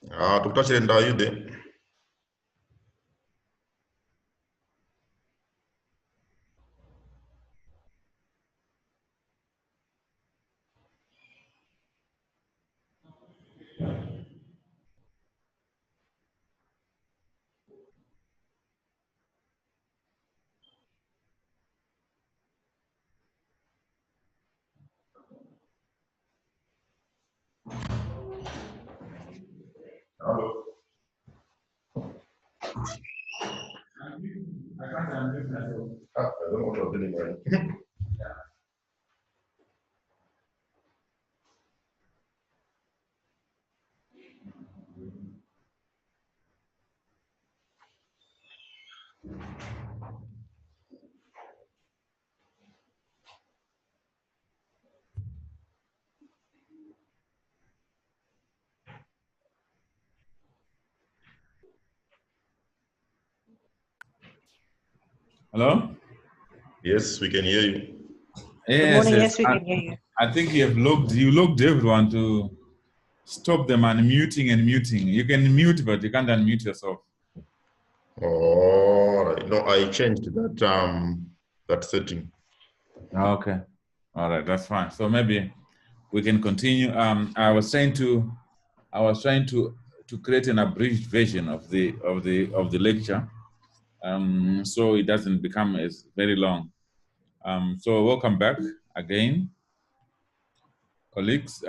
Dr. Chirenda, are you there? Hello. I can't unmute myself. I don't know what I'm doing right. Hello? Yes, we can hear you. Yes, Good morning. yes. Yes, we can hear you. I think you logged everyone to stop them unmuting and muting. You can mute, but you can't unmute yourself. All right. No, I changed that setting. Okay. All right, that's fine. So maybe we can continue. I was trying to create an abridged version of the lecture, so it doesn't become as very long. So welcome back again, colleagues.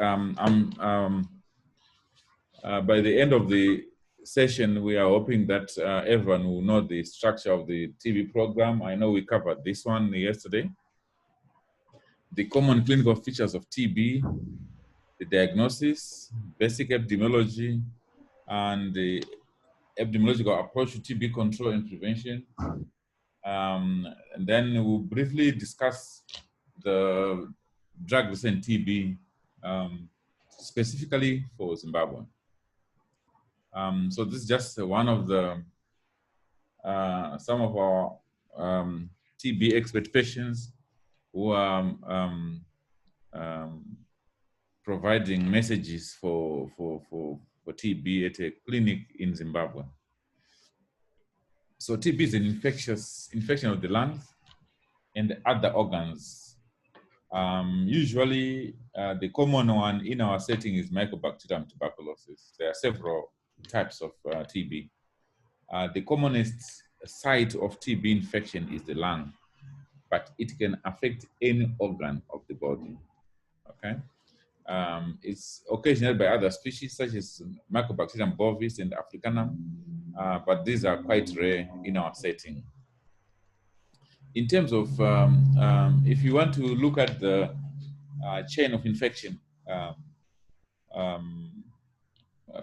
By the end of the session, we are hoping that everyone will know the structure of the TB program. I know we covered this one yesterday. The common clinical features of TB, the diagnosis, basic epidemiology, and the epidemiological approach to TB control and prevention. And then we'll briefly discuss the drug-resistant TB, specifically for Zimbabwe. So this is just one of the some of our TB expert patients who are providing messages for TB at a clinic in Zimbabwe. So TB is an infection of the lungs and the other organs. Usually, the common one in our setting is Mycobacterium tuberculosis. There are several types of TB. The commonest site of TB infection is the lung, but it can affect any organ of the body. Okay, it's occasioned by other species such as Mycobacterium bovis and Africanum, but these are quite rare in our setting. In terms of, if you want to look at the chain of infection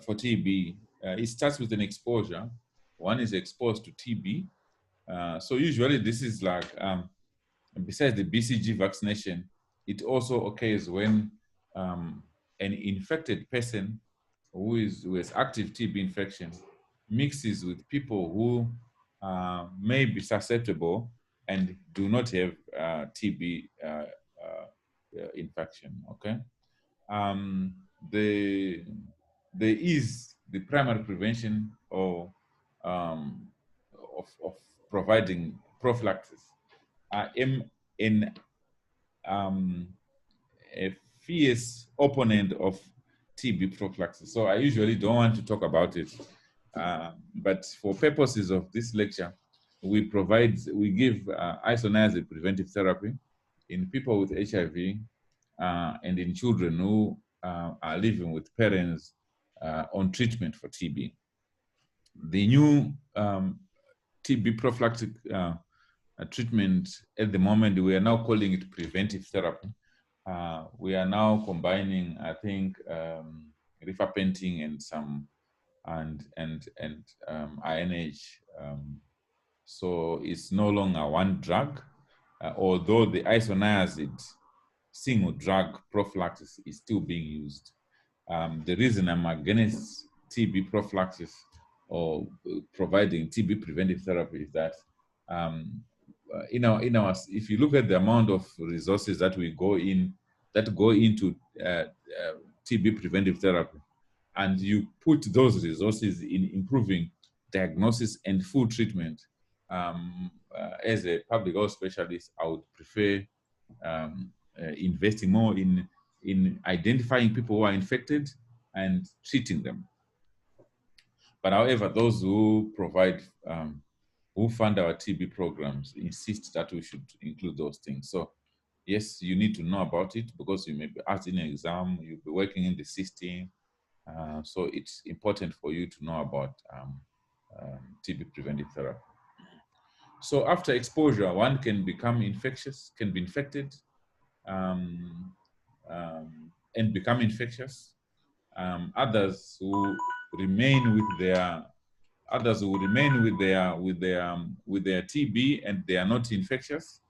for TB, it starts with an exposure. One is exposed to TB. So usually this is like, besides the BCG vaccination, it also occurs when an infected person who has active TB infection mixes with people who may be susceptible and do not have TB infection. Okay, there is the primary prevention of providing prophylaxis. I am a fierce opponent of TB prophylaxis, so I usually don't want to talk about it. But for purposes of this lecture, we give isoniazid preventive therapy in people with HIV and in children who are living with parents on treatment for TB. The new TB prophylactic treatment at the moment, we are now calling it preventive therapy. We are now combining, I think, rifampicin and some INH. So it's no longer one drug, although the isoniazid single drug prophylaxis is still being used. The reason I'm against TB prophylaxis or providing TB preventive therapy is that if you look at the amount of resources that go into TB preventive therapy, and you put those resources in improving diagnosis and full treatment. As a public health specialist, I would prefer investing more in identifying people who are infected and treating them. But however, those who provide, who fund our TB programs insist that we should include those things. So yes, you need to know about it because you may be asked in an exam, you'll be working in the system. So it's important for you to know about TB preventive therapy. So after exposure, one can become infectious, can be infected and become infectious. Others who remain with their TB and they are not infectious.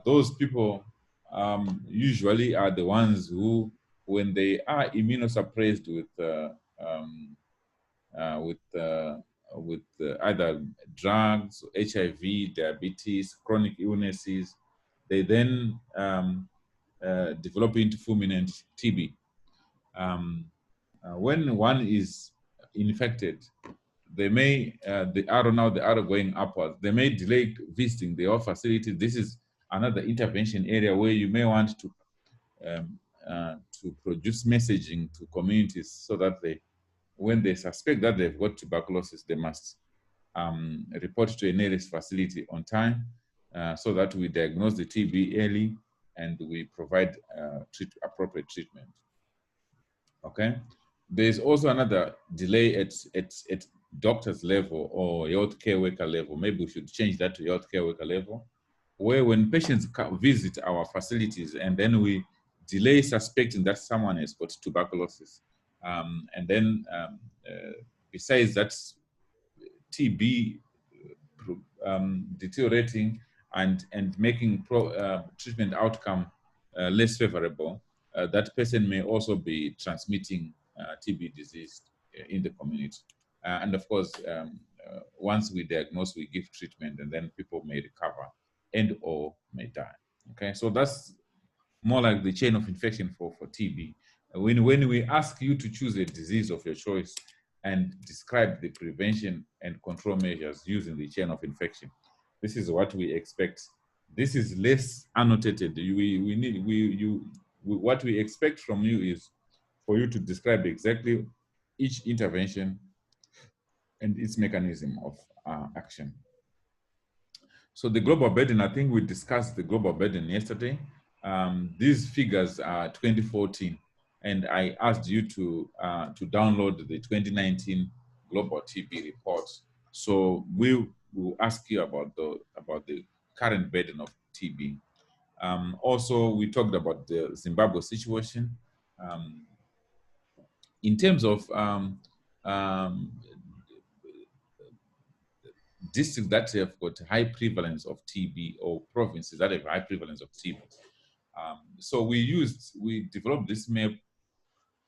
Those people usually are the ones who, when they are immunosuppressed with either drugs, HIV, diabetes, chronic illnesses, they then develop into fulminant TB. When one is infected, they may, the arrow going upwards, they may delay visiting their facility. This is another intervention area where you may want to produce messaging to communities so that they, when they suspect that they've got tuberculosis, they must report to a nearest facility on time so that we diagnose the TB early and we provide appropriate treatment. Okay. There's also another delay at doctor's level or healthcare worker level. Maybe we should change that to healthcare worker level, where when patients visit our facilities and then we delay suspecting that someone has got tuberculosis, and then besides that, TB deteriorating and making treatment outcome less favorable, that person may also be transmitting TB disease in the community. And of course, once we diagnose, we give treatment, and then people may recover and or may die. Okay, so that's more like the chain of infection for TB. When we ask you to choose a disease of your choice and describe the prevention and control measures using the chain of infection, this is what we expect. This is less annotated. What we expect from you is for you to describe exactly each intervention and its mechanism of action. So the global burden, I think we discussed the global burden yesterday. These figures are 2014, and I asked you to download the 2019 global TB report. So we will ask you about the current burden of TB. Also, we talked about the Zimbabwe situation. In terms of districts that have got high prevalence of TB or provinces that have high prevalence of TB. So we developed this map.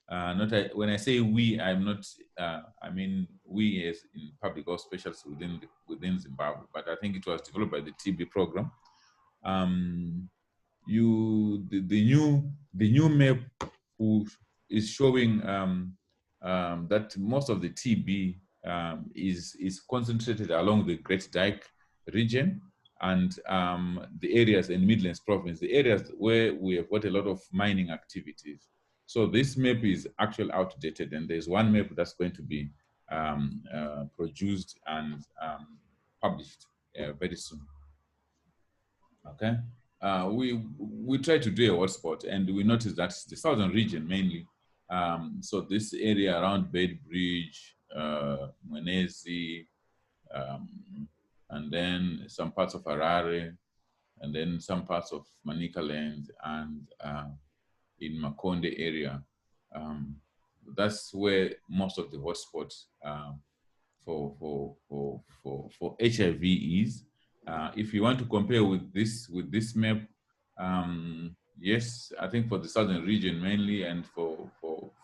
When I say we, I'm not, I mean we as in public health specialists within Zimbabwe, but I think it was developed by the TB program. The new map is showing that most of the TB is concentrated along the Great Dyke region and the areas in Midlands province, the areas where we have got a lot of mining activities. So this map is actually outdated, and there's one map that's going to be produced and published very soon. Okay. We try to do a hotspot, and we noticed that the southern region mainly. So this area around Beitbridge, Mwenezi, and then some parts of Harare, and then some parts of Manicaland, and in Makonde area. That's where most of the hotspots for HIV is. If you want to compare with this map, yes, I think for the southern region mainly, and for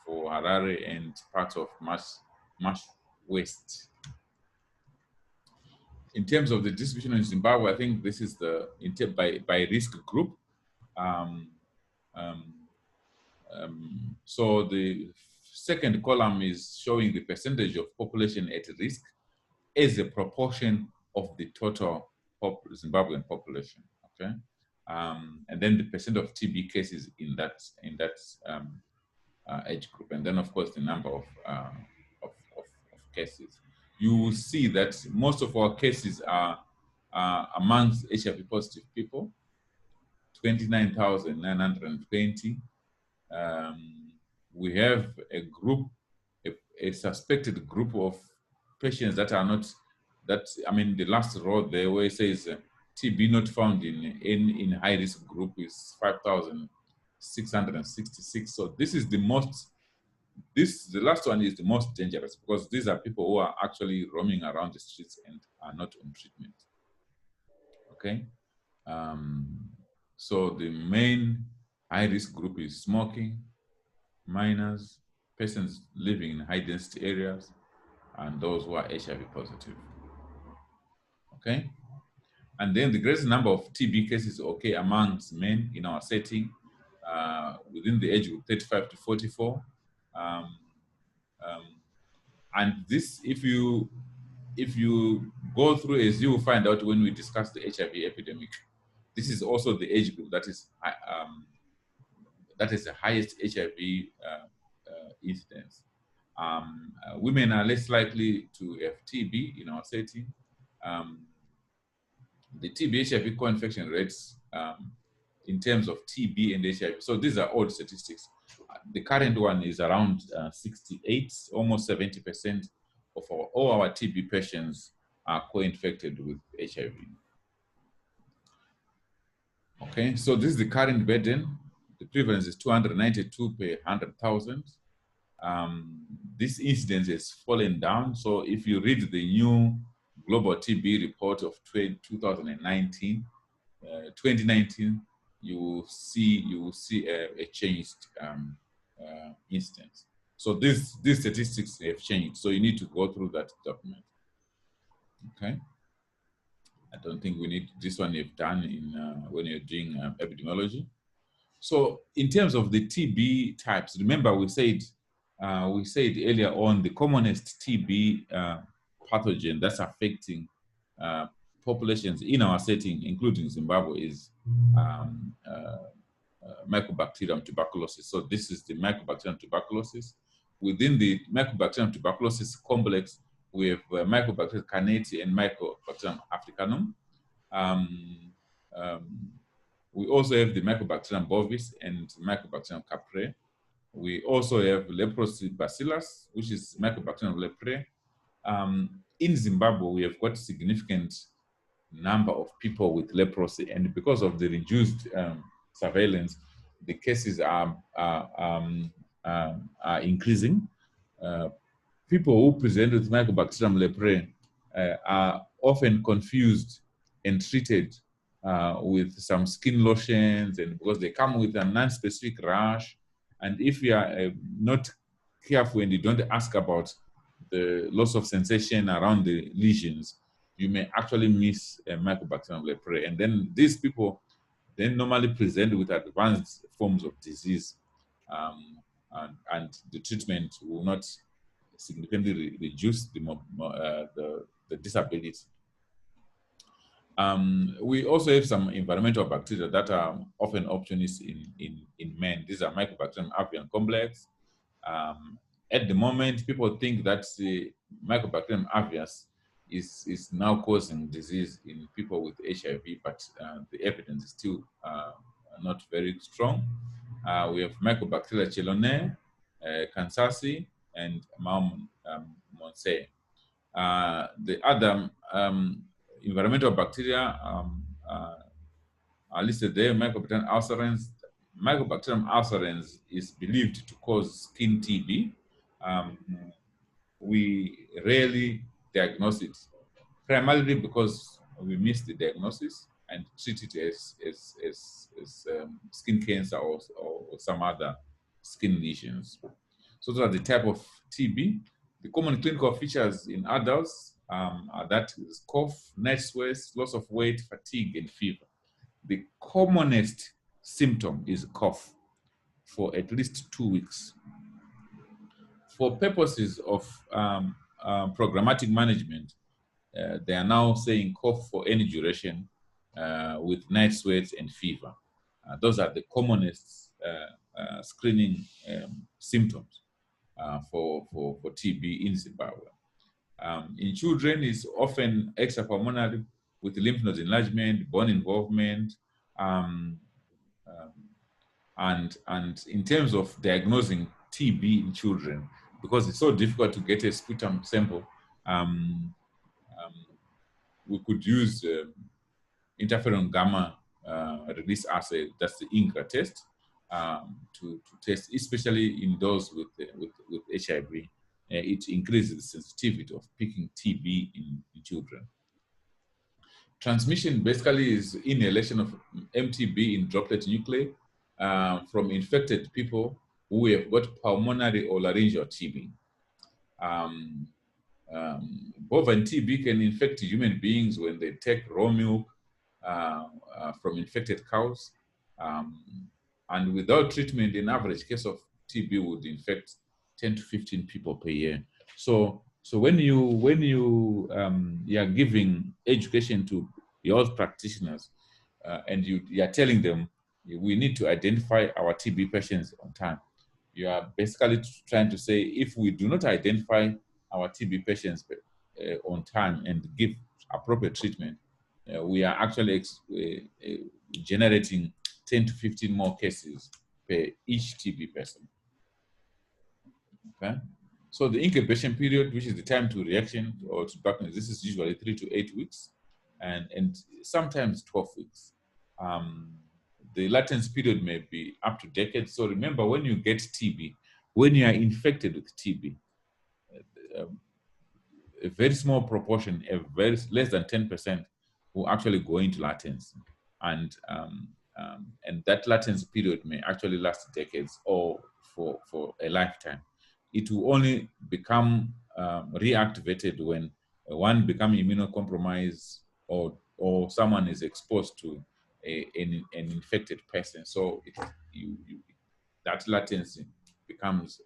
Harare and parts of Marsh West. In terms of the distribution in Zimbabwe, I think this is by risk group. So the second column is showing the percentage of population at risk as a proportion of the total Zimbabwean population. Okay, and then the percent of TB cases in that age group, and then of course the number of cases. You will see that most of our cases are amongst HIV positive people, 29,920. We have a group, a suspected group of patients that are not, that, I mean, the last row there where it says TB not found in high risk group is 5,666. So this is the most, the last one is the most dangerous, because these are people who are actually roaming around the streets and are not on treatment. Okay. So the main high risk group is smoking, minors, persons living in high density areas, and those who are HIV positive. Okay. And then the greatest number of TB cases, okay, amongst men in our setting, within the age group 35 to 44. And this, if you go through, as you will find out when we discuss the HIV epidemic, this is also the age group that is the highest HIV incidence. Women are less likely to have TB in our setting. The TB HIV co-infection rates in terms of TB and HIV. So these are old statistics. The current one is around 68, almost 70% of all our TB patients are co-infected with HIV. Okay, so this is the current burden. The prevalence is 292 per 100,000. This incidence has fallen down. So if you read the new Global TB report of 2019, you will see a changed instance. So these statistics have changed. So you need to go through that document. Okay. I don't think we need this one you've done in when you're doing epidemiology. So in terms of the TB types, remember we said earlier on the commonest TB pathogen that's affecting populations in our setting, including Zimbabwe, is Mycobacterium tuberculosis. So this is the Mycobacterium tuberculosis. Within the Mycobacterium tuberculosis complex, we have Mycobacterium carneti and Mycobacterium africanum. We also have the Mycobacterium bovis and Mycobacterium capreae. We also have leprosy bacillus, which is Mycobacterium leprae. In Zimbabwe, we have got significant number of people with leprosy, and because of the reduced surveillance, the cases are increasing. People who present with Mycobacterium leprae are often confused and treated with some skin lotions, and because they come with a non-specific rash, and if you are not careful and you don't ask about the loss of sensation around the lesions, you may actually miss Mycobacterium leprae. And then these people then normally present with advanced forms of disease, and the treatment will not significantly reduce the disability. We also have some environmental bacteria that are often opportunists in men. These are Mycobacterium avium complex. At the moment, people think that the Mycobacterium avius is now causing disease in people with HIV, but the evidence is still not very strong. We have Mycobacteria chelonae, Kansasi, and Montsei. The other environmental bacteria are listed there. Mycobacterium ulcerans. Mycobacterium ulcerans is believed to cause skin TB. We rarely diagnose it, primarily because we miss the diagnosis and treat it as skin cancer or some other skin lesions. So those are the type of TB. The common clinical features in adults are that is cough, night sweats, loss of weight, fatigue, and fever. The commonest symptom is cough. for at least 2 weeks. For purposes of programmatic management, they are now saying cough for any duration with night sweats and fever. Those are the commonest screening symptoms for TB in Zimbabwe. In children, it's often extrapulmonary with lymph node enlargement, bone involvement, and in terms of diagnosing TB in children, because it's so difficult to get a sputum sample, we could use interferon gamma release assay, that's the INGRA test, to test, especially in those with HIV. It increases the sensitivity of picking TB in children. Transmission basically is inhalation of MTB in droplet nuclei from infected people who have got pulmonary or laryngeal TB. Bovine TB can infect human beings when they take raw milk from infected cows. And without treatment, an average case of TB would infect 10 to 15 people per year. So when you are giving education to your health practitioners and you are telling them we need to identify our TB patients on time, you are basically trying to say if we do not identify our TB patients on time and give appropriate treatment, we are actually generating 10 to 15 more cases per each TB person. Okay, so the incubation period, which is the time to reaction or to tuberculosis, this is usually 3 to 8 weeks, and sometimes 12 weeks. The latency period may be up to decades. So remember, when you get TB, when you are infected with TB, a very small proportion, less than 10%, will actually go into latency, and that latency period may actually last decades or for a lifetime. It will only become reactivated when one becomes immunocompromised or someone is exposed to an infected person. So that latency becomes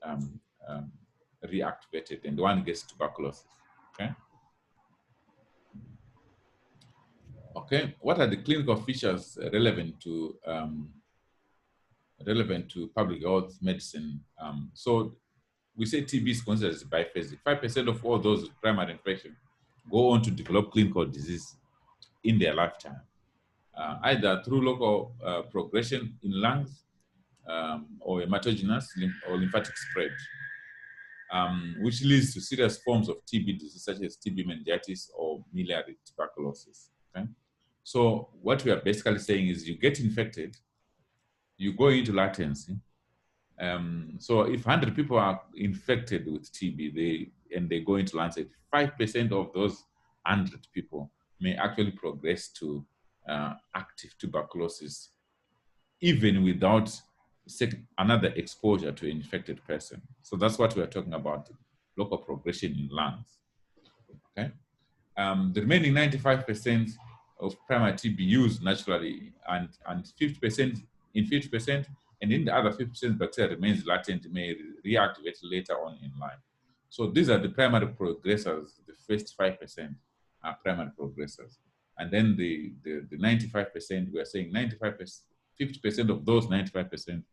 reactivated and one gets tuberculosis. Okay. Okay. What are the clinical features relevant to public health medicine? So we say TB is considered as biphasic. 5% of all those with primary infection go on to develop clinical disease in their lifetime, either through local progression in lungs or hematogenous or lymphatic spread, which leads to serious forms of TB disease such as TB meningitis or miliary tuberculosis. Okay? So what we are basically saying is you get infected, you go into latency. So if 100 people are infected with TB, they go into latency, 5% of those 100 people may actually progress to active tuberculosis, even without another exposure to an infected person. So that's what we are talking about, local progression in lungs. Okay. The remaining 95% of primary TB used naturally, and 50% in 50%, and in the other 50% bacteria remains latent, may reactivate later on in life. So these are the primary progressors. The first 5% are primary progressors, and then the 95%, we are saying 95%, 50% of those 95%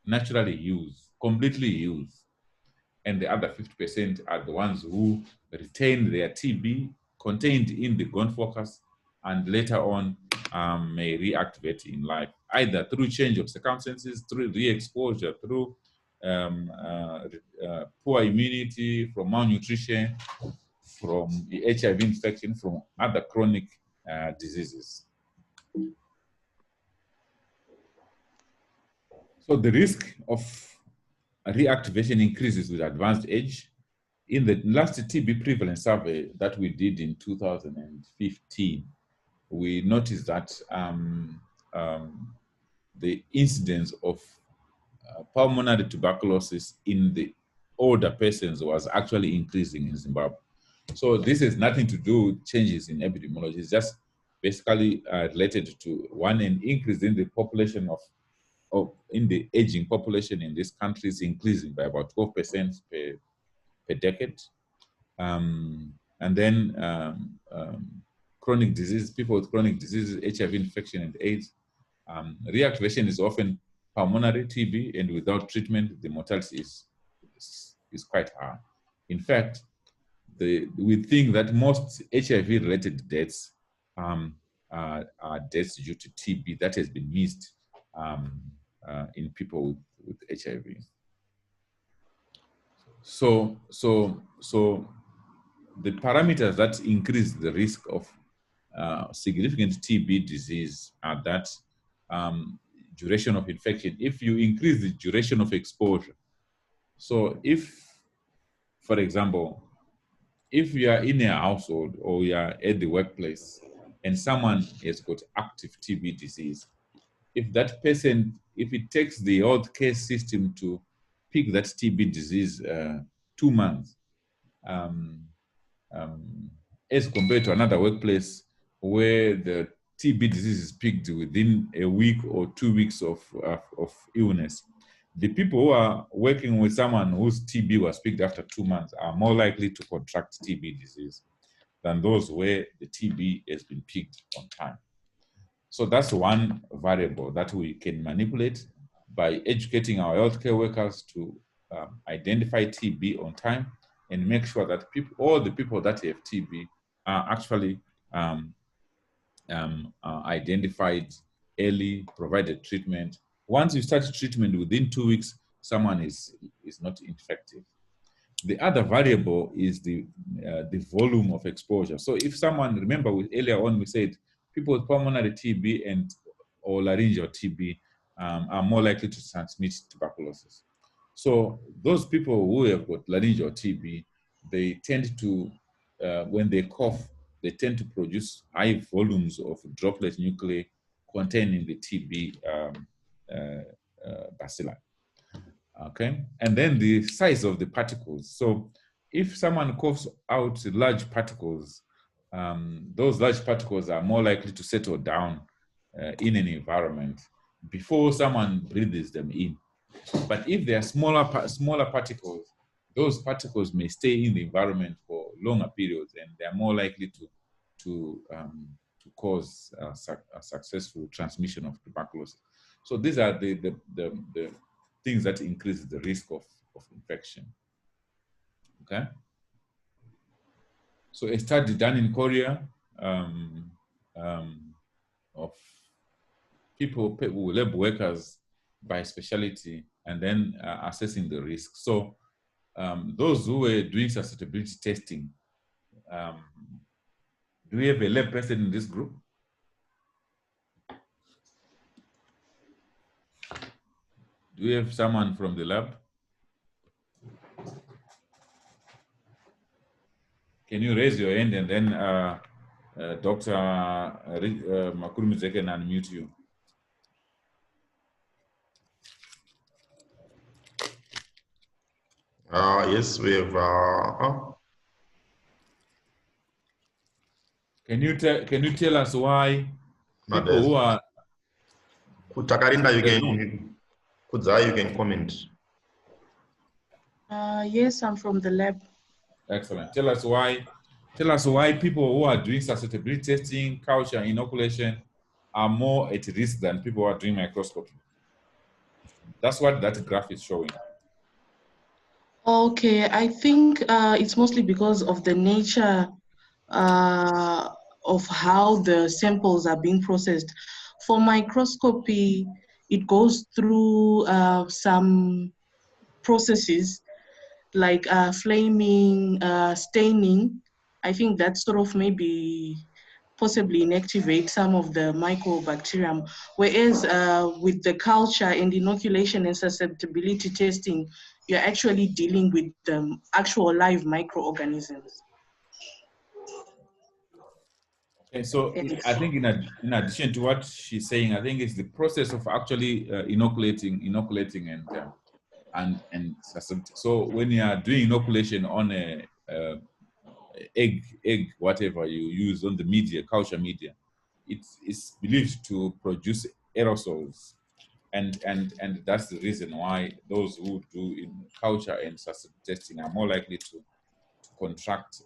naturally use, completely use, and the other 50% are the ones who retain their TB contained in the gonfocus and later on may reactivate in life, either through change of circumstances, through re-exposure, through poor immunity, from malnutrition, from HIV infection, from other chronic diseases. So the risk of reactivation increases with advanced age. In the last TB prevalence survey that we did in 2015, we noticed that the incidence of pulmonary tuberculosis in the older persons was actually increasing in Zimbabwe. So this has nothing to do with changes in epidemiology. It's just basically related to, one, an increase in the population of in the aging population in this country is increasing by about 12% per decade. And then chronic disease, people with chronic diseases, HIV infection and AIDS. Reactivation is often pulmonary TB, and without treatment, the mortality is quite high. In fact, we think that most HIV-related deaths are deaths due to TB that has been missed in people with HIV. So the parameters that increase the risk of significant TB disease are that duration of infection. If you increase the duration of exposure, so if, for example, if you are in a household or you are at the workplace and someone has got active TB disease, if that person, if it takes the healthcare system to pick that TB disease 2 months, as compared to another workplace where the TB disease is picked within a week or 2 weeks of illness, the people who are working with someone whose TB was picked after 2 months are more likely to contract TB disease than those where the TB has been picked on time. So that's one variable that we can manipulate by educating our healthcare workers to identify TB on time and make sure that all the people that have TB are actually identified early, provided treatment. Once you start treatment, within 2 weeks, someone is not infected. The other variable is the volume of exposure. So if someone, remember earlier on we said people with pulmonary TB or laryngeal TB are more likely to transmit tuberculosis. So those people who have got laryngeal TB, they tend to, when they cough, they tend to produce high volumes of droplet nuclei containing the TB bacilli. Okay, and then the size of the particles. So if someone coughs out large particles, those large particles are more likely to settle down in an environment before someone breathes them in. But if they are smaller particles, those particles may stay in the environment for longer periods, and they are more likely to cause a successful transmission of tuberculosis. So these are the things that increase the risk of infection. Okay. So a study done in Korea of people, lab workers by specialty, and then assessing the risk. So those who were doing susceptibility testing, do we have a lab person in this group? Do we have someone from the lab? Can you raise your hand, and then Dr. Makurumizeke can unmute you. Yes, we have. Can you tell us why people who are Kutakarinda, you can comment. Yes, I'm from the lab. Excellent. Tell us why people who are doing susceptibility testing, culture, inoculation are more at risk than people who are doing microscopy. That's what that graph is showing. Okay, I think it's mostly because of the nature of how the samples are being processed. For microscopy, it goes through some processes like flaming, staining. I think that sort of maybe possibly inactivate some of the mycobacterium. Whereas with the culture and inoculation and susceptibility testing, you're actually dealing with actual live microorganisms. Okay, so I think in addition to what she's saying, I think it's the process of actually inoculating and so when you are doing inoculation on a egg whatever you use on the media, culture media, it's believed to produce aerosols, and that's the reason why those who do in culture and susceptibility testing are more likely to contract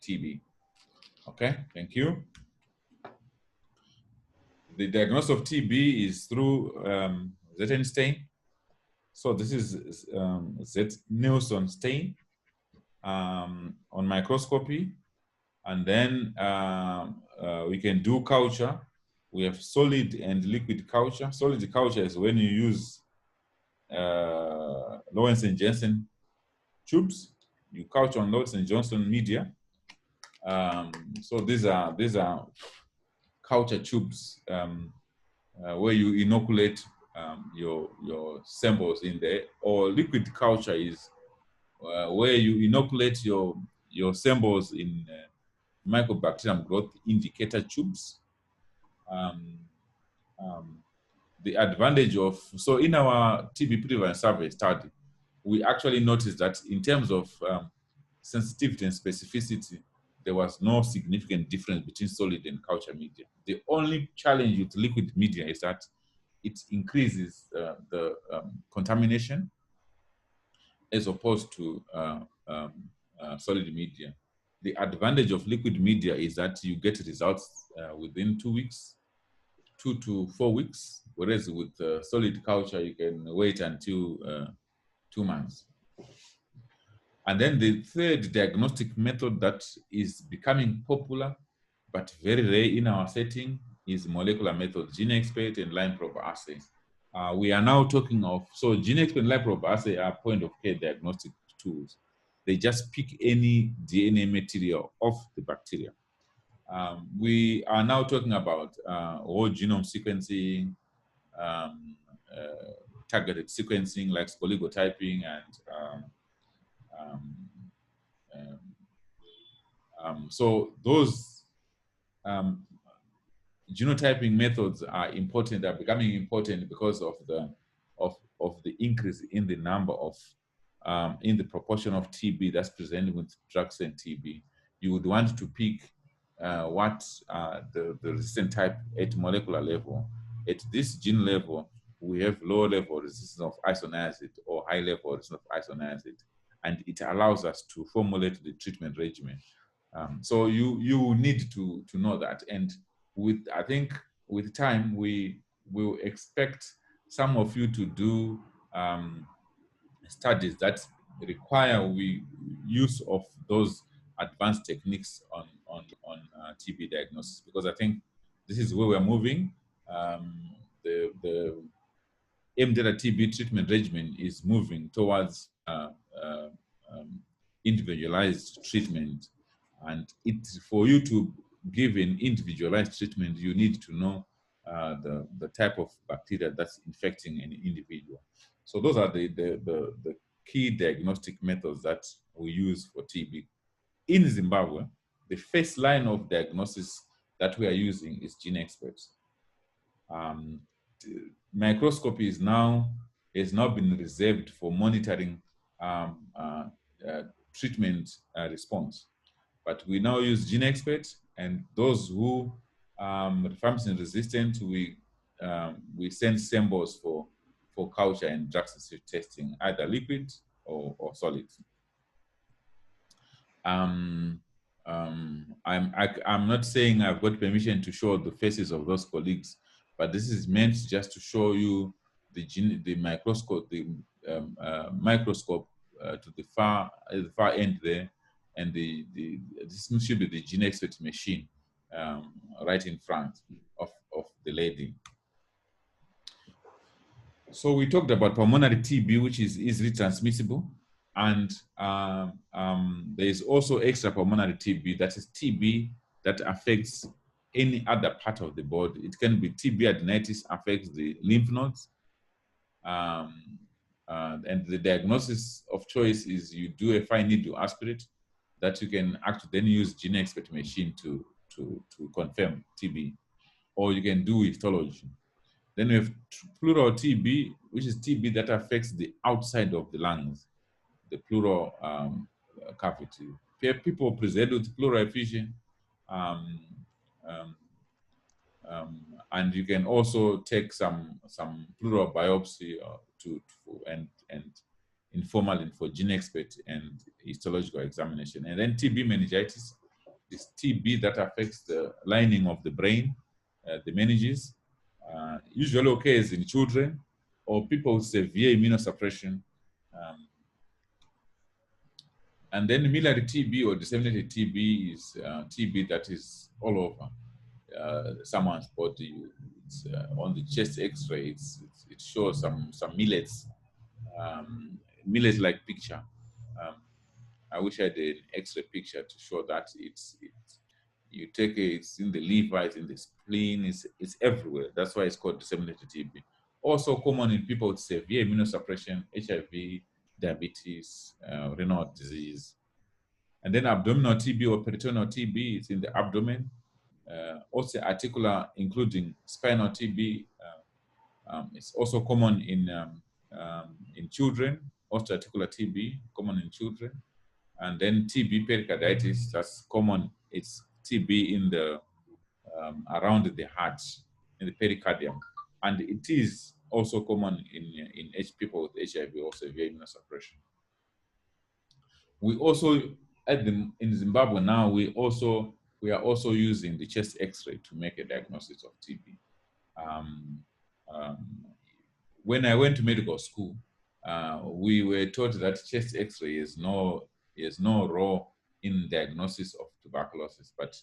TB. Okay, thank you. The diagnosis of TB is through Zetten stain. So this is Z-Nielsen stain on microscopy, and then we can do culture. We have solid and liquid culture. Solid culture is when you use Lawrence and Jensen tubes. You culture on Lawrence and Johnson media. So these are culture tubes where you inoculate your samples in there. Or liquid culture is where you inoculate your samples in Mycobacterium growth indicator tubes. The advantage of, so in our TB prevalence survey study, we actually noticed that in terms of sensitivity and specificity, there was no significant difference between solid and culture media. The only challenge with liquid media is that it increases the contamination as opposed to solid media. The advantage of liquid media is that you get results within 2 weeks, 2 to 4 weeks, whereas with solid culture, you can wait until 2 months. And then the third diagnostic method that is becoming popular, but very rare in our setting, is molecular method, GeneXpert and line probe assay. We are now talking of, so GeneXpert and line probe assay are point of care diagnostic tools. They just pick any DNA material of the bacteria. We are now talking about whole genome sequencing, targeted sequencing like oligotyping and so those genotyping methods are important, are becoming important because of the increase in the number of in the proportion of TB that's presented with drugs and TB. You would want to pick what the resistant type at molecular level. At this gene level, we have low level resistance of isoniazid or high level resistance of isoniazid, and it allows us to formulate the treatment regimen. So you need to know that, and I think with time we will expect some of you to do studies that require use of those advanced techniques on TB diagnosis, because I think this is where we're moving. The M-Data TB treatment regimen is moving towards individualized treatment, and for you to give an individualized treatment, you need to know the type of bacteria that's infecting an individual. So those are the key diagnostic methods that we use for TB. In Zimbabwe, the first line of diagnosis that we are using is GeneXpert. Microscopy has now been reserved for monitoring treatment response. But we now use GeneXpert, and those who rifampicin resistant, we send samples for culture and drug-specific testing, either liquid or solid. I'm not saying I've got permission to show the faces of those colleagues, but this is meant just to show you the microscope, microscope to the far end there, and this should be the GeneXpert machine right in front of the lady. So we talked about pulmonary TB, which is easily transmissible, and there is also extrapulmonary TB, that is TB that affects any other part of the body. It can be TB adenitis, affects the lymph nodes, and the diagnosis of choice is you do a fine needle aspirate that you can actually then use GeneXpert machine to confirm TB, or you can do histology. Then we have pleural TB, which is TB that affects the outside of the lungs, the pleural cavity. People present with pleural effusion, And you can also take some pleural biopsy and informal for gene expert and histological examination. And then TB meningitis is TB that affects the lining of the brain, the meninges, usually occurs in children or people with severe immunosuppression. And then miliary TB or disseminated TB is TB that is all over someone's body. It's on the chest X-ray. It shows some millets, millet-like picture. I wish I did an X-ray picture to show that you take it's in the liver, it's in the spleen, it's everywhere. That's why it's called disseminated TB. Also common in people with severe immunosuppression, HIV, diabetes, renal disease. And then abdominal TB or peritoneal TB, it's in the abdomen. Also articular, including spinal TB. It's also common in children, osteoarticular TB, common in children. And then TB pericarditis, that's common. It's TB in the around the heart, in the pericardium. And it is also common in people with HIV or severe immunosuppression. We also, in Zimbabwe now, we are also using the chest X-ray to make a diagnosis of TB. When I went to medical school, we were taught that chest X-ray is no role in diagnosis of tuberculosis. But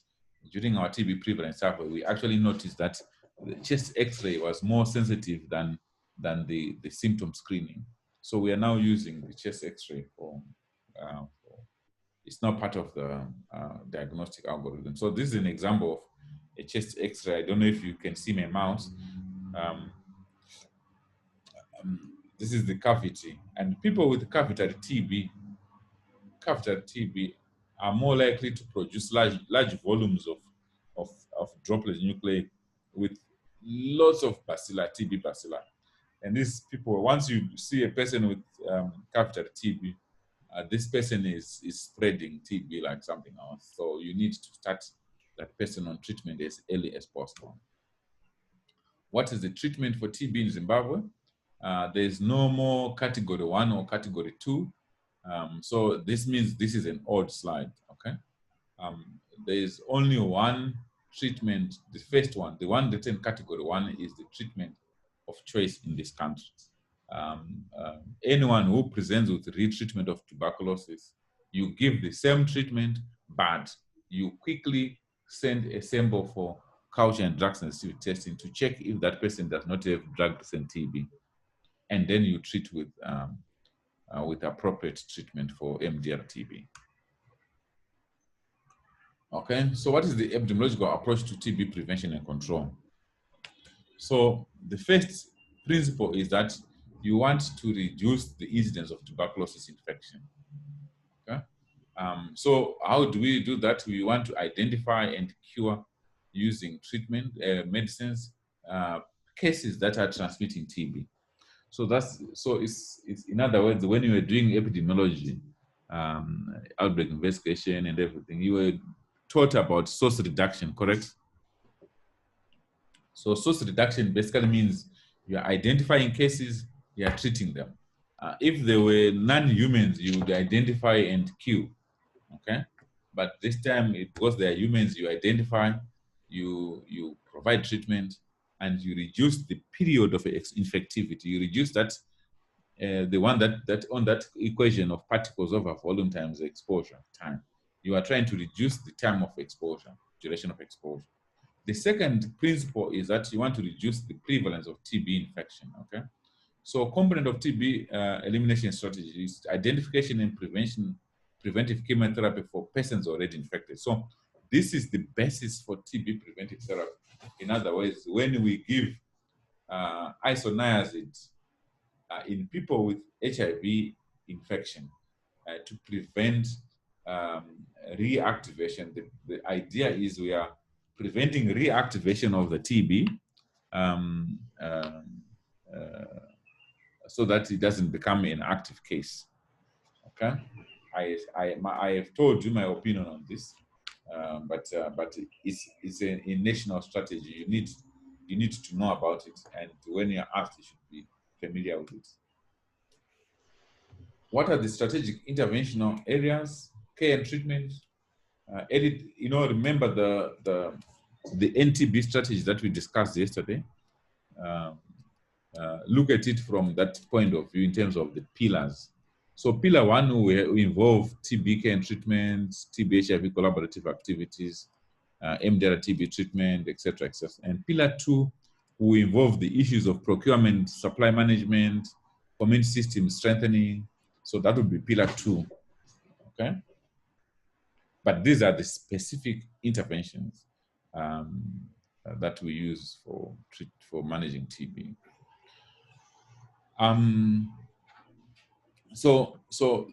during our TB prevalence survey, we actually noticed that the chest X-ray was more sensitive than the symptom screening. So we are now using the chest X-ray for it's not part of the diagnostic algorithm. So this is an example of a chest X-ray. I don't know if you can see my mouse. This is the cavity, and people with cavitary TB are more likely to produce large volumes of droplet nuclei with lots of bacilli, TB bacilli. And these people, once you see a person with cavitary TB, this person is spreading TB like something else. So you need to start that person on treatment as early as possible. What is the treatment for TB in Zimbabwe? There's no more category 1 or category 2. So this means this is an old slide, okay? There is only one treatment, the first one, the one that's in category 1 is the treatment of choice in this country. Anyone who presents with retreatment of tuberculosis, you give the same treatment, but you quickly send a sample for culture and drug sensitivity testing to check if that person does not have drug-resistant TB. And then you treat with appropriate treatment for MDR-TB. Okay, so what is the epidemiological approach to TB prevention and control? So the first principle is that you want to reduce the incidence of tuberculosis infection. Okay, so how do we do that? We want to identify and cure using treatment, medicines, cases that are transmitting TB. So it's in other words, when you were doing epidemiology, outbreak investigation and everything, you were taught about source reduction, correct? So source reduction basically means you are identifying cases, you are treating them. If they were non-humans, you would identify and kill, okay? But this time, because they are humans, you identify, you provide treatment, and you reduce the period of infectivity. You reduce that, the one that on that equation of particles over volume times exposure time. You are trying to reduce the time of exposure, duration of exposure. The second principle is that you want to reduce the prevalence of TB infection, okay? So component of TB elimination strategy is identification and preventive chemotherapy for persons already infected. So this is the basis for TB preventive therapy. In other words, when we give isoniazid in people with HIV infection to prevent reactivation, the idea is we are preventing reactivation of the TB so that it doesn't become an active case. Okay, I have told you my opinion on this. but it's a national strategy. You need to know about it, and when you're asked, you should be familiar with it. What are the strategic interventional areas? Care and treatment. Remember the NTB strategy that we discussed yesterday. Look at it from that point of view in terms of the pillars. So pillar one will involve TB care and treatment, TB HIV collaborative activities, MDR TB treatment, etc., etc. And pillar two will involve the issues of procurement, supply management, community system strengthening. So that would be pillar two, okay? But these are the specific interventions that we use for managing TB. So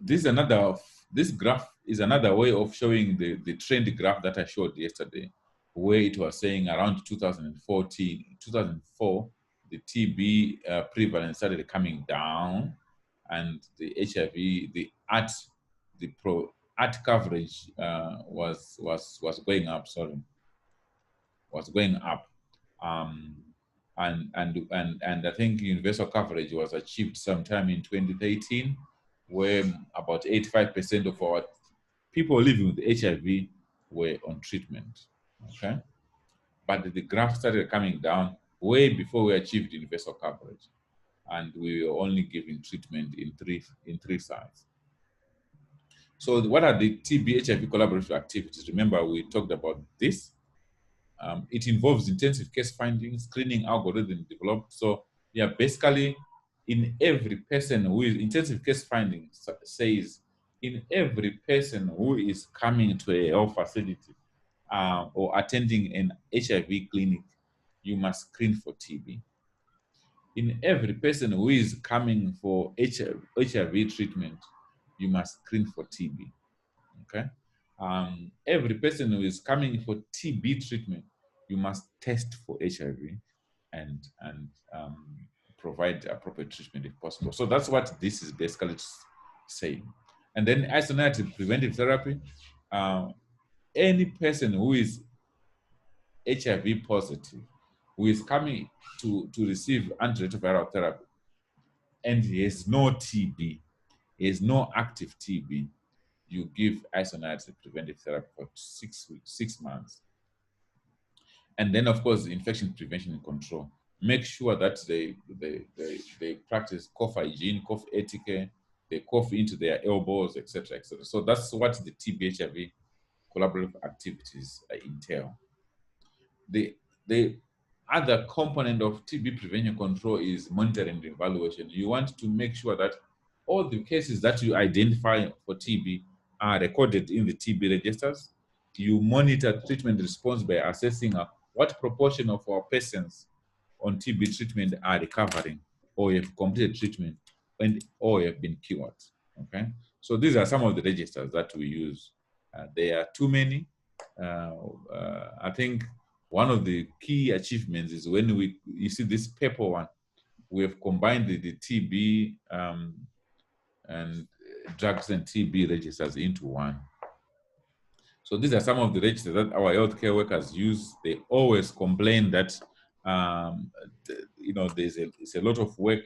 this graph is another way of showing the trend graph that I showed yesterday, where it was saying around 2004, the TB prevalence started coming down, and the HIV, the ART coverage was going up. Sorry, was going up. And I think universal coverage was achieved sometime in 2013, where about 85% of our people living with HIV were on treatment, okay? But the graph started coming down way before we achieved universal coverage, and we were only giving treatment in three sites. So what are the TB HIV collaborative activities? Remember, we talked about this. It involves intensive case findings, screening algorithm developed. So yeah, basically in every person who is intensive case finding says in every person who is coming to a health facility or attending an HIV clinic, you must screen for TB. In every person who is coming for HIV treatment, you must screen for TB, okay? Every person who is coming for TB treatment, you must test for HIV and provide appropriate treatment if possible. So that's what this is basically saying. And then isoniazid preventive therapy, any person who is HIV positive, who is coming to receive antiretroviral therapy, and he has no TB, he has no active TB, you give isoniazid preventive therapy for 6 weeks, 6 months. And then, of course, infection prevention and control. Make sure that they practice cough hygiene, cough etiquette, they cough into their elbows, etc., etc. So that's what the TB HIV collaborative activities entail. The other component of TB prevention control is monitoring and evaluation. You want to make sure that all the cases that you identify for TB are recorded in the TB registers. You monitor treatment response by assessing what proportion of our patients on TB treatment are recovering or have completed treatment or have been cured, okay? So these are some of the registers that we use. There are too many. I think one of the key achievements is when you see this paper one, we have combined the TB and drugs and TB registers into one. So these are some of the registers that our healthcare workers use. They always complain that it's a lot of work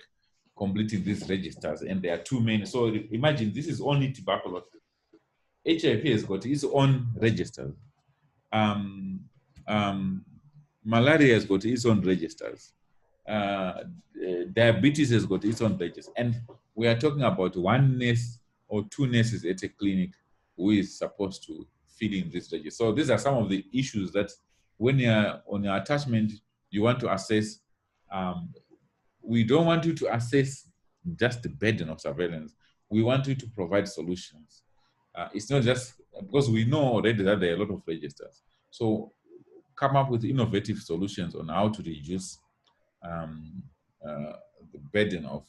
completing these registers, and there are too many. So imagine this is only tuberculosis. HIV has got its own registers. Malaria has got its own registers. Diabetes has got its own registers. And we are talking about 1 nurse or 2 nurses at a clinic who is supposed to fill in this register. So these are some of the issues that when you're on your attachment, you want to assess. We don't want you to assess just the burden of surveillance. We want you to provide solutions. It's not just because we know already that there are a lot of registers. So come up with innovative solutions on how to reduce the burden of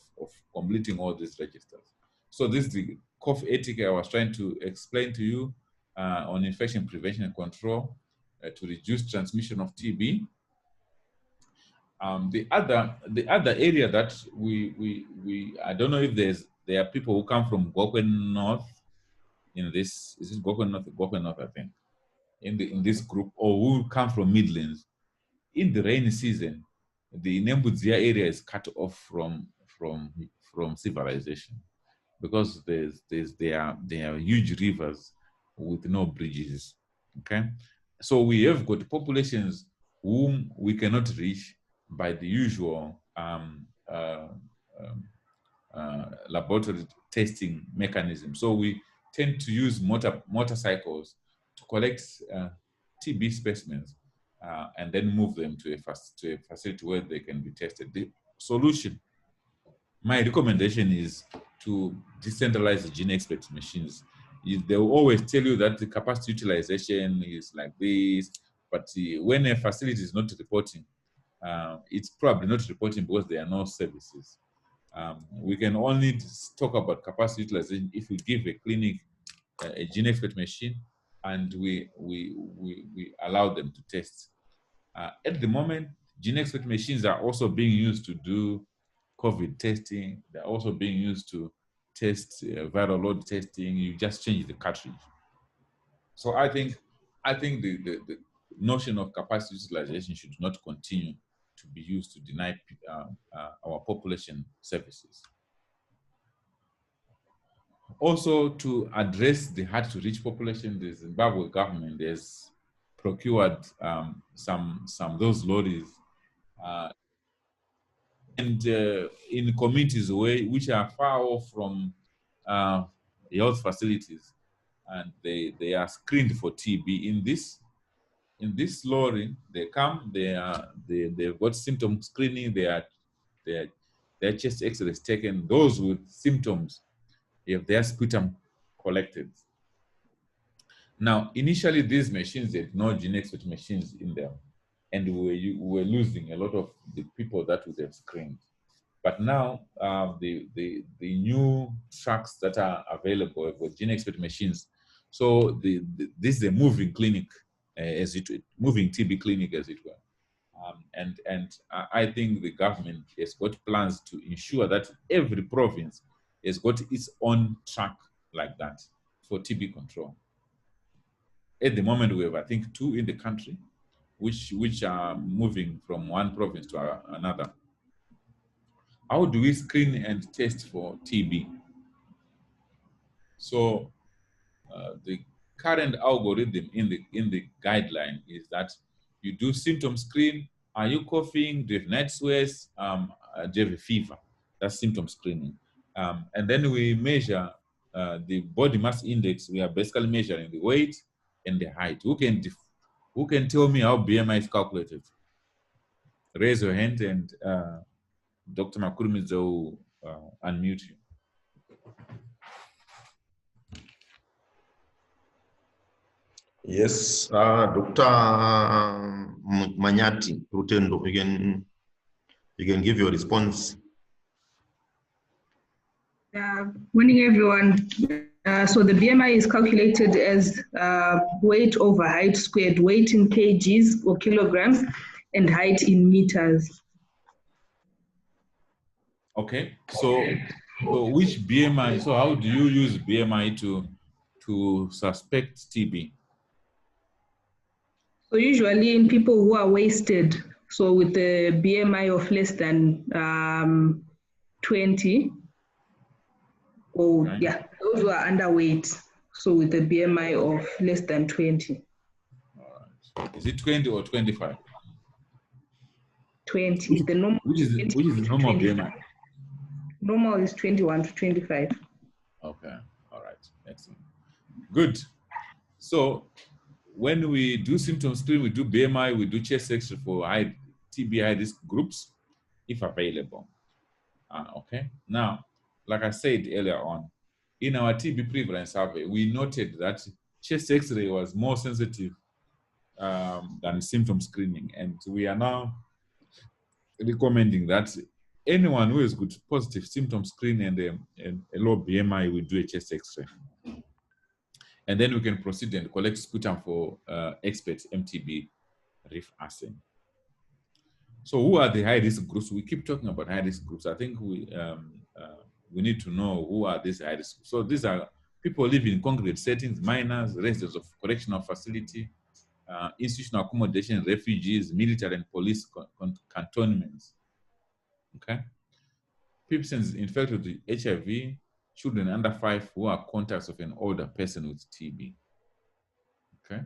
completing all these registers. So this is the cough etiquette I was trying to explain to you on infection prevention and control to reduce transmission of TB. The other area that I don't know if there are people who come from Gokwe North in this. Is it Gokwe North? Gokwe North, I think. in this group or who come from Midlands, in the rainy season, the Nembudzia area is cut off from civilization because there are huge rivers with no bridges. Okay, so we have got populations whom we cannot reach by the usual laboratory testing mechanism. So we tend to use motorcycles to collect TB specimens and then move them to a facility where they can be tested. The solution, my recommendation, is to decentralize the GeneXpert machines. They will always tell you that the capacity utilization is like this, but when a facility is not reporting, it's probably not reporting because there are no services. We can only talk about capacity utilization if we give a clinic a GeneXpert machine and we allow them to test. At the moment, GeneXpert machines are also being used to do COVID testing. They're also being used to test viral load testing. You just change the cartridge. So I think the notion of capacity utilization should not continue to be used to deny our population services. Also, to address the hard-to-reach population, the Zimbabwe government has procured some those lorries and in communities which are far off from health facilities, and they are screened for TB. In this lorry, they come, they've got symptom screening, their chest X-rays taken. Those with symptoms, if their sputum collected. Now, initially, these machines had no GeneXpert machines in them, and we were losing a lot of the people that would have screened. But now, the new trucks that are available with GeneXpert machines, so this is a moving clinic, moving TB clinic, as it were. And I think the government has got plans to ensure that every province has got its own truck like that for TB control. At the moment, we have, I think, 2 in the country, which are moving from one province to another. How do we screen and test for TB? So the current algorithm in the guideline is that you do symptom screen. Are you coughing? Do you have night sweats? Do you have a fever? That's symptom screening. And then we measure the body mass index. We are basically measuring the weight and the height. Who can tell me how BMI is calculated? Raise your hand and Dr. Makurumidzo will unmute you. Yes, Dr. Manyati Rutendo, you can give your response. Morning, everyone. So the BMI is calculated as weight over height squared, weight in kgs or kilograms, and height in meters. Okay, so which BMI? So how do you use BMI to suspect TB? So usually in people who are wasted, so with the BMI of less than 20, or right. Yeah, those who are underweight, so with a BMI of less than 20. All right. Is it 20 or 25? 20. The normal. Which is the normal BMI? Normal is 21 to 25. Okay. All right. Excellent. Good. So when we do symptom screen, we do BMI, we do chest X-ray for TB high risk groups, if available. Okay. Now, like I said earlier on, in our TB prevalence survey, we noted that chest X-ray was more sensitive than symptom screening, and we are now recommending that anyone who has good positive symptom screen and a low BMI will do a chest X-ray. And then we can proceed and collect sputum for expert MTB reef assay. So who are the high-risk groups? We keep talking about high-risk groups. I think we need to know who are these high-risk groups. So these are people living in congregate settings, minors, residents of correctional facility, institutional accommodation, refugees, military and police cantonments. Okay. Persons infected with HIV, children under 5 who are contacts of an older person with TB. Okay.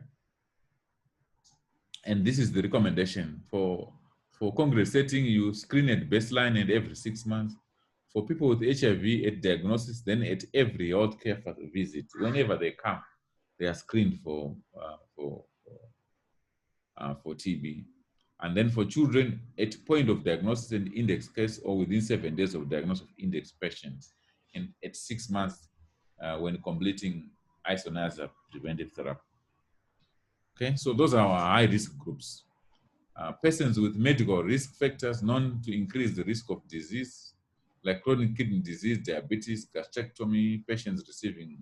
And this is the recommendation for congregate setting. You screen at baseline and every 6 months. For people with HIV at diagnosis, then at every healthcare visit, whenever they come, they are screened for TB. And then for children at point of diagnosis and index case, or within 7 days of diagnosis of index patients, and at 6 months when completing isoniazid preventive therapy. Okay, so those are our high risk groups. Persons with medical risk factors known to increase the risk of disease, like chronic kidney disease, diabetes, gastrectomy, patients receiving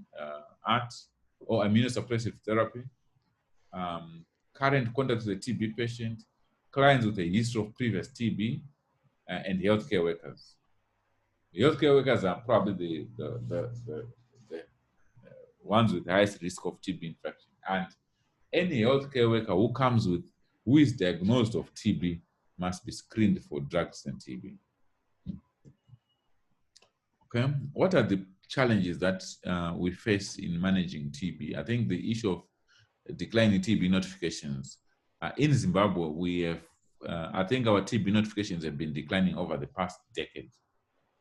ART or immunosuppressive therapy, current contact with a TB patient, clients with a history of previous TB, and healthcare workers. The healthcare workers are probably the ones with the highest risk of TB infection. And any healthcare worker who is diagnosed of TB must be screened for drugs and TB. Okay, what are the challenges that we face in managing TB? I think the issue of declining TB notifications. In Zimbabwe, we have, I think our TB notifications have been declining over the past decade,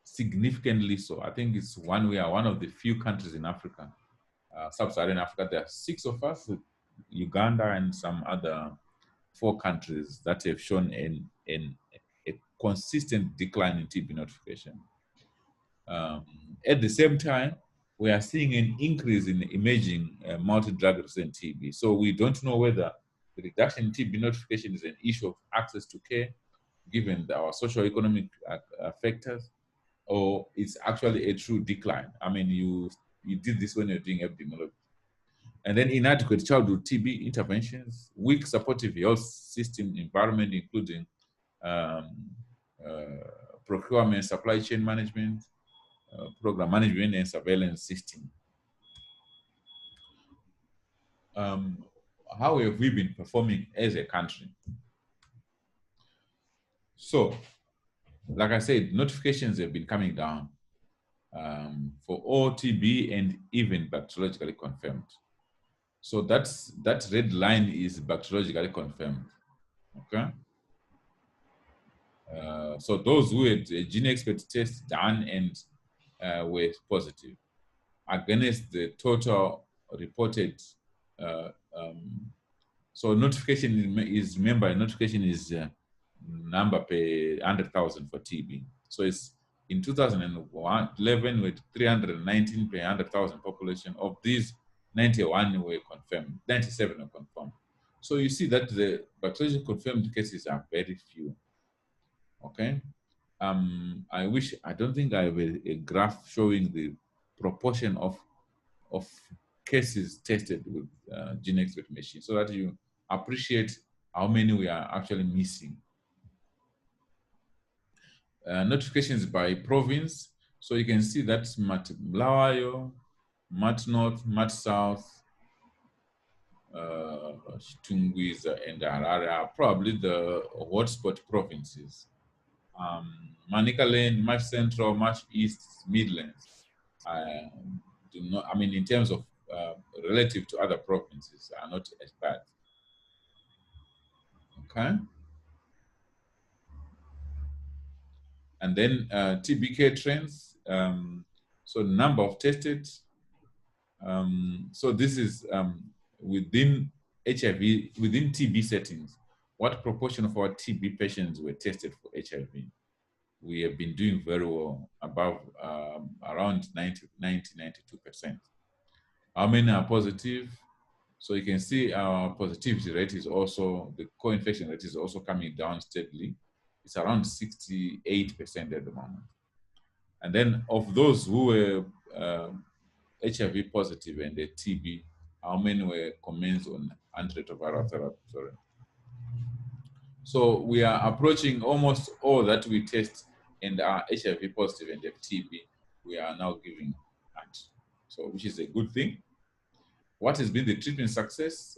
significantly so. I think we are one of the few countries in Africa, sub-Saharan Africa. There are 6 of us, Uganda and some other 4 countries that have shown a consistent decline in TB notification. At the same time, we are seeing an increase in emerging multi-drug resistant TB. So we don't know whether the reduction in TB notification is an issue of access to care, given our socio-economic factors, or it's actually a true decline. I mean, you did this when you're doing epidemiology. And then inadequate childhood TB interventions, weak supportive health system environment, including procurement, supply chain management, program management and surveillance system. How have we been performing as a country? So, like I said, notifications have been coming down for all TB and even bacteriologically confirmed. So that red line is bacteriologically confirmed, okay? So those who had a gene expert test done and were positive against the total reported. So notification is, remember, notification is number per 100,000 for TB. So it's in 2011 with 319 per 100,000 population. Of these, 91 were confirmed, 97 were confirmed. So you see that the bacteriologically confirmed cases are very few. Okay. I don't think I have a graph showing the proportion of cases tested with gene expert machine, so that you appreciate how many we are actually missing. Notifications by province. So you can see that Bulawayo, Mat North, Mat South, Tungwiza and Harare are probably the hotspot provinces. Manicaland, Marsh Central, Marsh East, Midlands do not, I mean, in terms of relative to other provinces, are not as bad. Okay. And then TB care trends. So number of tested. So this is within HIV, within TB settings, what proportion of our TB patients were tested for HIV? We have been doing very well, above around 92%. How many are positive? So you can see our positivity rate is also, the co-infection rate is also coming down steadily. It's around 68% at the moment. And then of those who were HIV positive and the TB, how many were commenced on antiretroviral therapy? Sorry. So we are approaching almost all that we test and are HIV positive and have TB, we are now giving ART. So, which is a good thing. What has been the treatment success?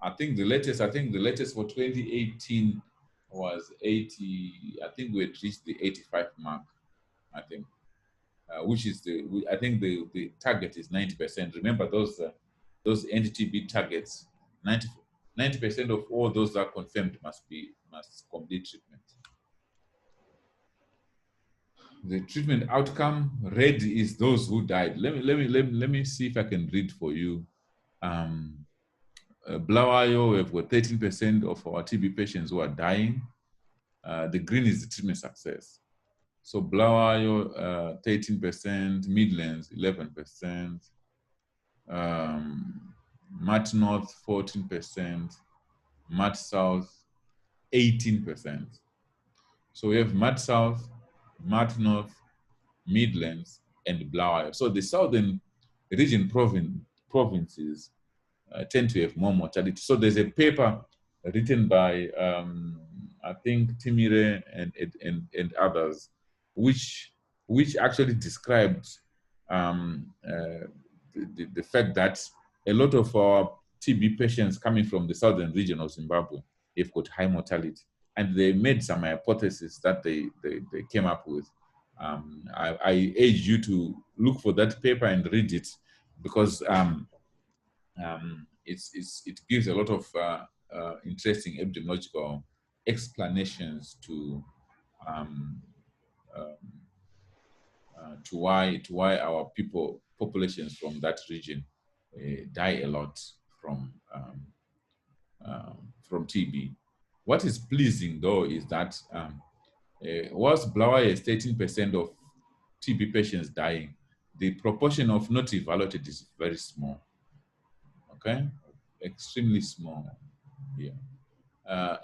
I think the latest for 2018 was 80. I think we had reached the 85 mark. I think, which is I think the target is 90%. Remember those NTB targets. 90% of all those that are confirmed must complete treatment. The treatment outcome, red is those who died. Let me see if I can read for you. Bulawayo, we have got 13% of our TB patients who are dying. The green is the treatment success. So Bulawayo, 13%, Midlands, 11%, Mat North, 14%, Mat South, 18%. So we have Mat South, Mat North, Midlands, and Bulawayo. So the southern region provinces tend to have more mortality. So there's a paper written by I think Timire and others, which actually described the fact that a lot of our TB patients coming from the southern region of Zimbabwe have got high mortality, and they made some hypotheses that they came up with. I urge you to look for that paper and read it, because it gives a lot of interesting epidemiological explanations to why our populations from that region die a lot from TB. What is pleasing though is that whilst Bulawayo is 13% of TB patients dying, the proportion of not evaluated is very small. Okay, extremely small here.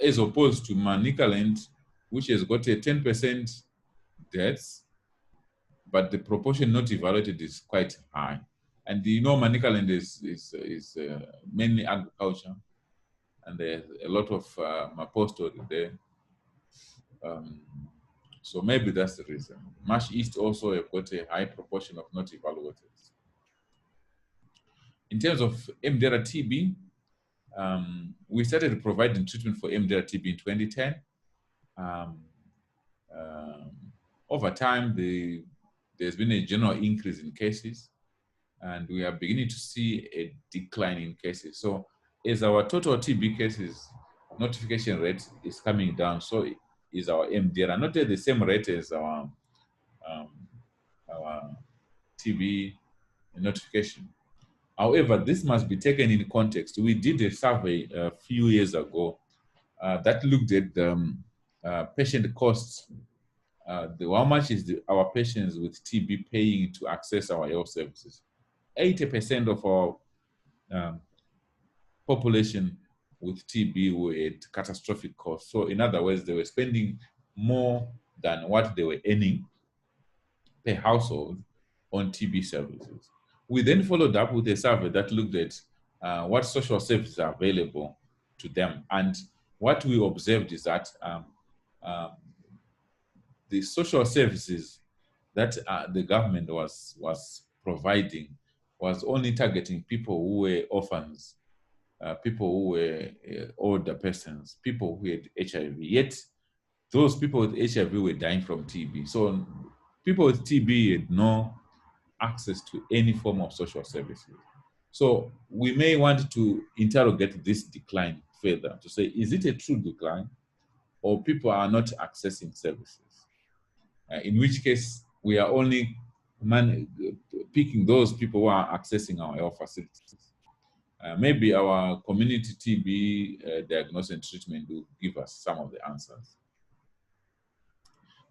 As opposed to Manicaland, which has got a 10% deaths, but the proportion not evaluated is quite high. And you know, Manicaland is mainly agriculture, and there's a lot of Maposto there. So maybe that's the reason. Marsh East also have got a high proportion of not evaluated. In terms of MDR TB, we started providing treatment for MDR TB in 2010. Over time, there's been a general increase in cases, and we are beginning to see a decline in cases. So as our total TB cases notification rate is coming down, so is our MDR, not at the same rate as our TB notification. However, this must be taken in context. We did a survey a few years ago that looked at patient costs. How much is our patients with TB paying to access our health services? 80% of our population with TB were at catastrophic costs. So in other words, they were spending more than what they were earning per household on TB services. We then followed up with a survey that looked at what social services are available to them. And what we observed is that the social services that the government was providing was only targeting people who were orphans, people who were older persons, people who had HIV. Yet those people with HIV were dying from TB. So people with TB had no access to any form of social services. So we may want to interrogate this decline further to say, is it a true decline, or people are not accessing services? In which case, we are only picking those people who are accessing our health facilities. Maybe our community TB diagnosis and treatment will give us some of the answers.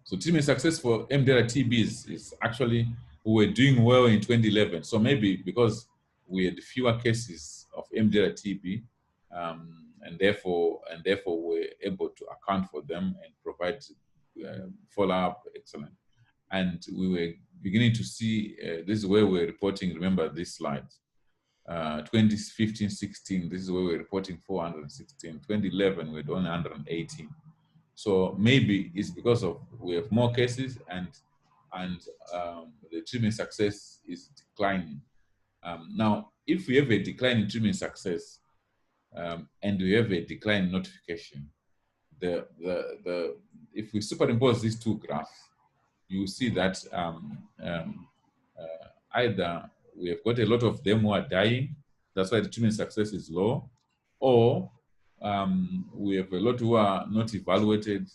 So treatment success for MDR TB is actually, we were doing well in 2011. So maybe because we had fewer cases of MDR TB, and therefore we're able to account for them and provide follow-up excellent. And we were beginning to see, this is where we're reporting, remember this slide, 2015-16, this is where we're reporting 416, 2011 we're only 118. So maybe it's because of we have more cases and the treatment success is declining. Now, if we have a decline in treatment success, and we have a decline notification. If we superimpose these two graphs, you see that either we have got a lot of them who are dying, that's why the treatment success is low, or we have a lot who are not evaluated,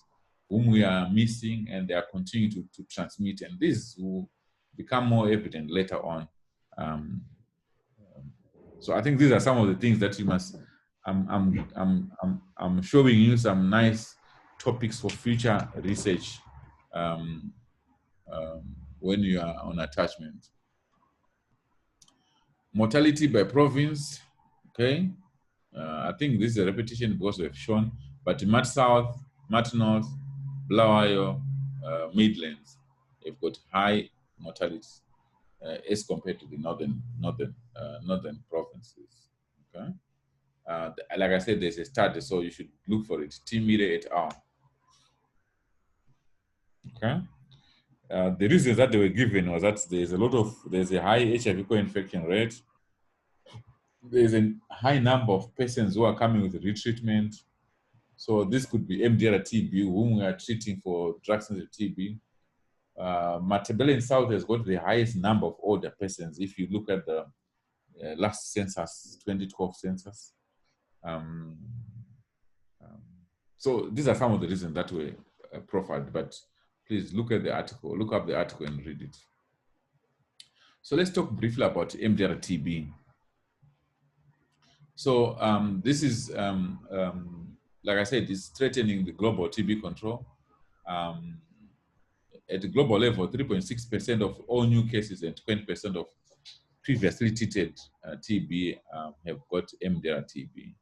whom we are missing, and they are continuing to transmit, and this will become more evident later on. So I think these are some of the things that you must. I'm showing you some nice topics for future research when you are on attachment. Mortality by province, okay. I think this is a repetition because we've shown, but Mat South, Mat North, Bulawayo, Midlands, have got high mortality as compared to the northern provinces. Okay, like I said, there's a study, so you should look for it. Timire et al. Okay. The reasons that they were given was that there's a high HIV co-infection rate. There's a high number of patients who are coming with retreatment. So this could be MDR TB, whom we are treating for drug-sensitive TB. Matabele in South has got the highest number of older patients. If you look at the last census, 2012 census. So these are some of the reasons that were profiled, but please look at the article, look up the article and read it. So let's talk briefly about MDR TB. So this is, like I said, it's threatening the global TB control. At the global level, 3.6% of all new cases and 20% of previously treated TB have got MDR TB.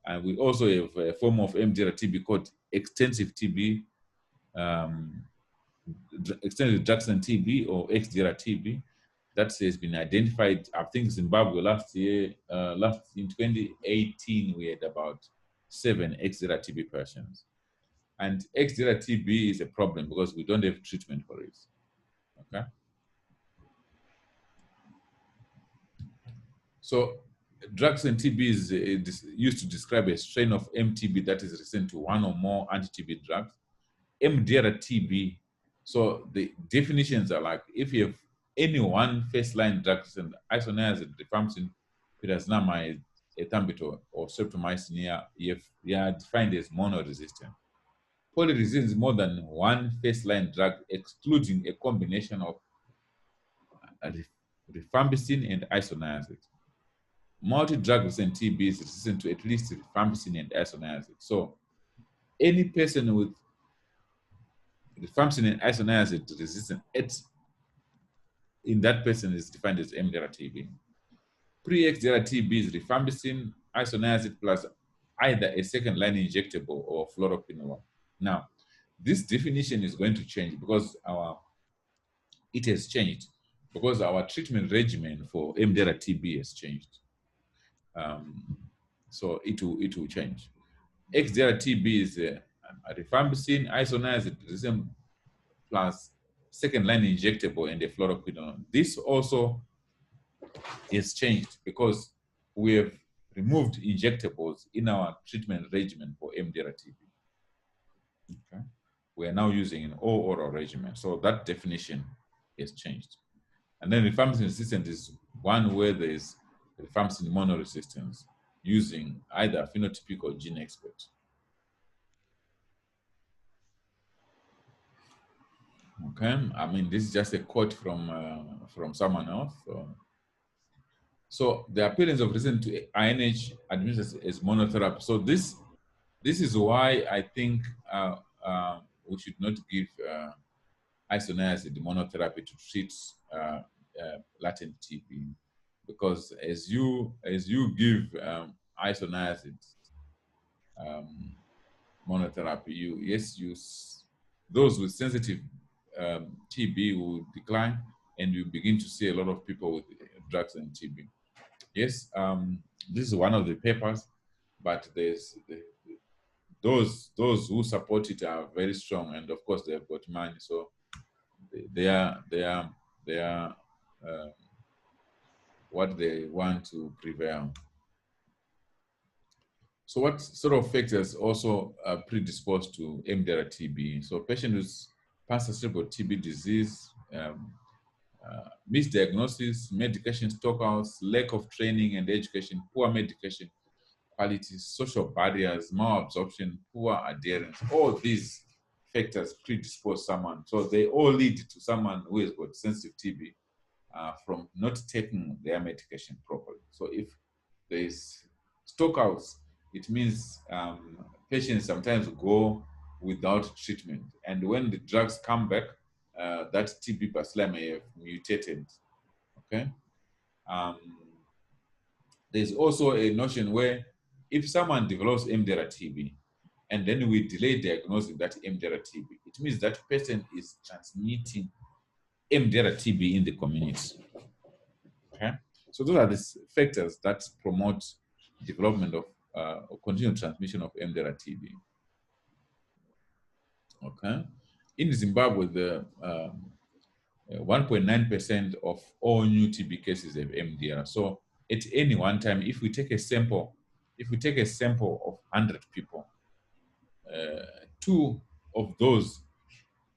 And we also have a form of MDR TB called extensive TB, extended Jackson TB or XDR TB. That has been identified. I think Zimbabwe last year, in 2018, we had about 7 XDR TB patients. And XDR TB is a problem because we don't have treatment for it. Okay. So drugs and TB is used to describe a strain of MTB that is resistant to one or more anti-TB drugs. MDR TB, so the definitions are like, if you have any one first-line drugs and isoniazid, rifampicin, pyrazinamide, ethambutol, or streptomycin, they are defined as monoresistant. Polyresistant is more than one first-line drug, excluding a combination of rifampicin and isoniazid. Multi-drug resistant TB is resistant to at least rifampicin and isoniazid. So any person with rifampicin and isoniazid resistant in that person is defined as MDR TB. Pre-XDR TB is rifampicin, isoniazid plus either a second-line injectable or fluoroquinolone. Now, this definition is going to change because it has changed because our treatment regimen for MDR TB has changed. So it will change. XDR TB is rifampicin, isoniazid plus second-line injectable and a fluoroquinolone. This also has changed because we have removed injectables in our treatment regimen for MDR TB. Okay. We are now using an all-oral regimen, so that definition has changed. And then rifampicin resistant is one where there is rifampicin monoresistance using either phenotypic or gene expert. Okay, I mean, this is just a quote from someone else. So the appearance of resistance to INH administered as monotherapy. So this is why I think we should not give isoniazid monotherapy to treat latent TB, because as you give isoniazid monotherapy, those with sensitive TB will decline, and you begin to see a lot of people with drugs and TB. Yes, this is one of the papers, but there's those who support it are very strong, and of course they have got money, so they are what they want to prevail. So what sort of factors also are predisposed to MDR TB? So patient with past-cerebral TB disease, misdiagnosis, medication stockouts, lack of training and education, poor medication quality, social barriers, malabsorption, poor adherence. All these factors predispose someone. So they all lead to someone who has got sensitive TB from not taking their medication properly. So if there is stockouts, it means patients sometimes go without treatment. And when the drugs come back, that TB bacilli may have mutated, okay? There's also a notion where if someone develops MDR TB and then we delay diagnosing that MDR TB, it means that person is transmitting MDR TB in the community, okay? So those are the factors that promote development of or continued transmission of MDR TB. Okay, in Zimbabwe, the 1.9% of all new TB cases have MDR. So at any one time, if we take a sample, of 100 people, 2 of those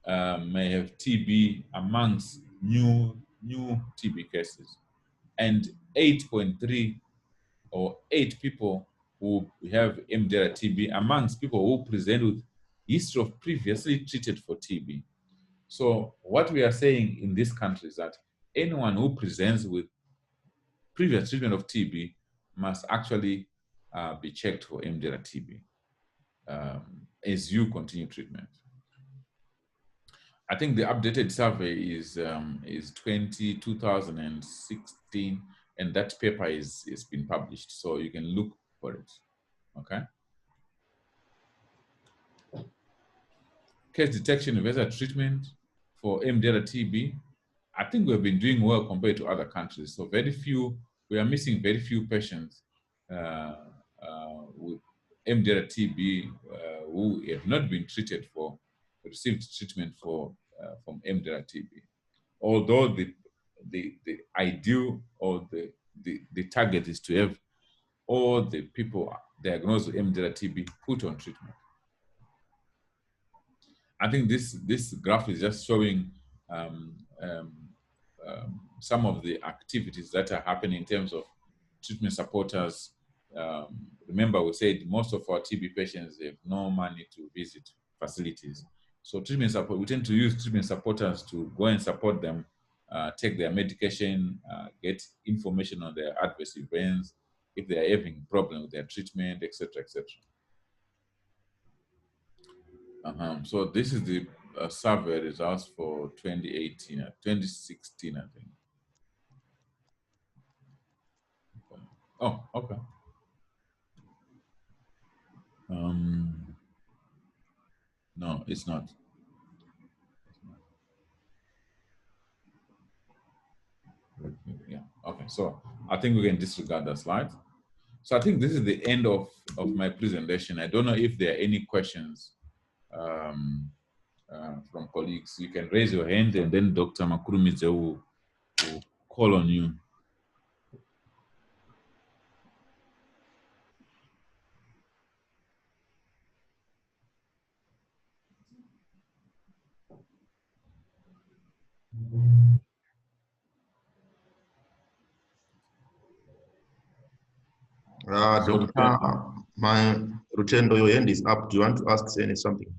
may have TB amongst new TB cases, and 8.3 or 8 people who have MDR TB amongst people who present with history of previously treated for TB. So what we are saying in this country is that anyone who presents with previous treatment of TB must actually be checked for MDR TB as you continue treatment. I think the updated survey is 2016, and that paper is been published, so you can look for it. Okay. Case detection versus treatment for MDR TB. I think we've been doing well compared to other countries. So we are missing very few patients with MDR TB who have not been treated received treatment from MDR TB. Although the ideal or the target is to have all the people diagnosed with MDR TB put on treatment. I think this graph is just showing some of the activities that are happening in terms of treatment supporters. Remember, we said most of our TB patients have no money to visit facilities. So treatment support, we tend to use treatment supporters to go and support them, take their medication, get information on their adverse events, if they are having problem with their treatment, etc., etc. So this is the survey results for 2016, I think. Oh, okay. No, it's not. Yeah, okay, so I think we can disregard that slide. So I think this is the end of my presentation. I don't know if there are any questions from colleagues. You can raise your hand and then Dr. Makurumidze will call on you. Dr. Rutendo, your hand is up. Do you want to ask something?